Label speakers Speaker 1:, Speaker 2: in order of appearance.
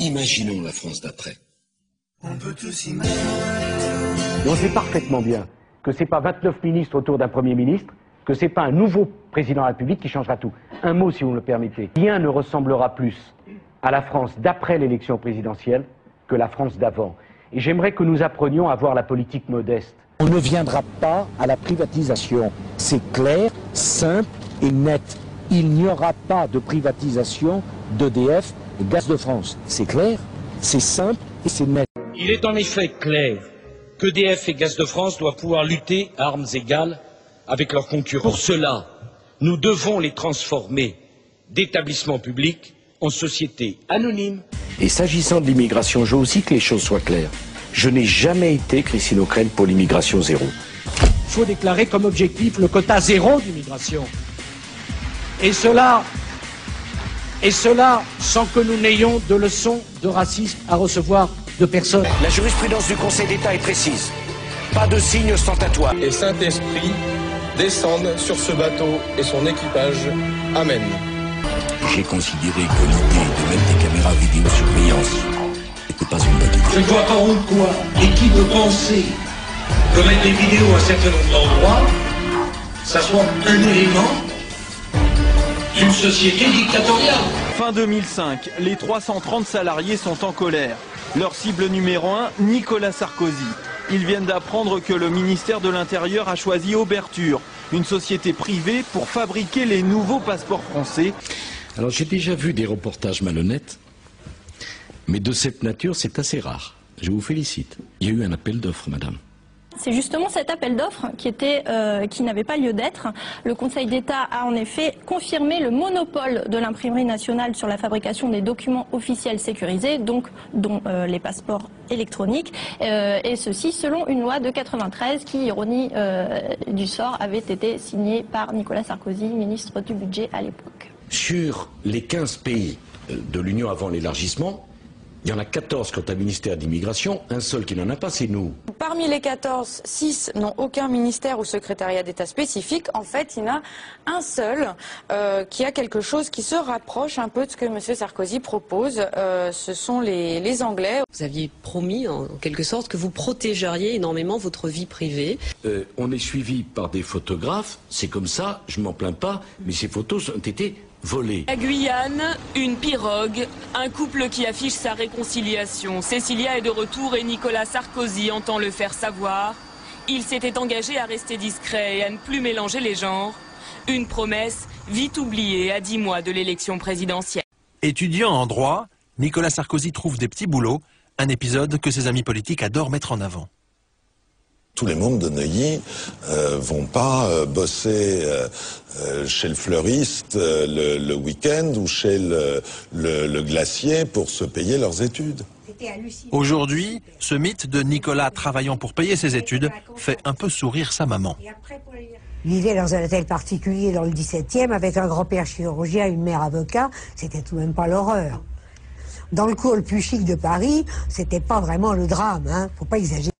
Speaker 1: Imaginons la France d'après.
Speaker 2: On peut tous imaginer.
Speaker 3: On sait parfaitement bien que ce n'est pas 29 ministres autour d'un Premier ministre, que ce n'est pas un nouveau président de la République qui changera tout. Un mot, si vous me le permettez. Rien ne ressemblera plus à la France d'après l'élection présidentielle que la France d'avant. Et j'aimerais que nous apprenions à voir la politique modeste.
Speaker 4: On ne viendra pas à la privatisation. C'est clair, simple et net. Il n'y aura pas de privatisation d'EDF et Gaz de France. C'est clair, c'est simple et c'est net.
Speaker 5: Il est en effet clair qu'EDF et Gaz de France doivent pouvoir lutter à armes égales avec leurs concurrents. Pour cela, nous devons les transformer d'établissements publics en sociétés anonymes.
Speaker 3: Et s'agissant de l'immigration, je veux aussi que les choses soient claires. Je n'ai jamais été, Christine O'Krent, pour l'immigration zéro.
Speaker 5: Il faut déclarer comme objectif le quota zéro d'immigration. Et cela sans que nous n'ayons de leçons de racisme à recevoir de personne.
Speaker 3: La jurisprudence du Conseil d'État est précise. Pas de signes ostentatoires.
Speaker 6: Et Saint-Esprit descende sur ce bateau et son équipage. Amen.
Speaker 1: J'ai considéré que l'idée de mettre des caméras vidéosurveillance n'était pas une bonne idée.
Speaker 5: Je ne vois pas pourquoi et qui peut penser que mettre des vidéos à un certain nombre d'endroits, ça soit un élément d'une société dictatoriale.
Speaker 7: Fin 2005, les 330 salariés sont en colère. Leur cible numéro 1, Nicolas Sarkozy. Ils viennent d'apprendre que le ministère de l'Intérieur a choisi Auberture, une société privée pour fabriquer les nouveaux passeports français.
Speaker 1: Alors j'ai déjà vu des reportages malhonnêtes, mais de cette nature c'est assez rare. Je vous félicite. Il y a eu un appel d'offres, madame.
Speaker 8: C'est justement cet appel d'offres qui n'avait pas lieu d'être. Le Conseil d'État a en effet confirmé le monopole de l'imprimerie nationale sur la fabrication des documents officiels sécurisés, donc dont les passeports électroniques, et ceci selon une loi de 93 qui, ironie du sort, avait été signée par Nicolas Sarkozy, ministre du Budget à l'époque.
Speaker 1: Sur les 15 pays de l'Union avant l'élargissement, il y en a 14 quant à ministère d'immigration, un seul qui n'en a pas, c'est nous.
Speaker 9: Parmi les 14, 6 n'ont aucun ministère ou secrétariat d'État spécifique. En fait, il y en a un seul qui a quelque chose qui se rapproche un peu de ce que M. Sarkozy propose. Ce sont les Anglais.
Speaker 10: Vous aviez promis, en quelque sorte, que vous protégeriez énormément votre vie privée.
Speaker 1: On est suivi par des photographes, c'est comme ça, je m'en plains pas, mais ces photos ont été volées.
Speaker 11: La Guyane, une pirogue, un couple qui affiche sa réconciliation. Cécilia est de retour et Nicolas Sarkozy entend le faire savoir. Il s'était engagé à rester discret et à ne plus mélanger les genres. Une promesse vite oubliée à 10 mois de l'élection présidentielle.
Speaker 12: Étudiant en droit, Nicolas Sarkozy trouve des petits boulots, un épisode que ses amis politiques adorent mettre en avant.
Speaker 13: Tous les mômes de Neuilly vont pas bosser chez le fleuriste le week-end ou chez le glacier pour se payer leurs études.
Speaker 12: Aujourd'hui, ce mythe de Nicolas travaillant pour payer ses études fait un peu sourire sa maman.
Speaker 14: Il vivait dans un hôtel particulier dans le 17e avec un grand-père chirurgien et une mère avocat. C'était tout de même pas l'horreur. Dans le cours le plus chic de Paris, c'était pas vraiment le drame, hein. Faut pas exagérer.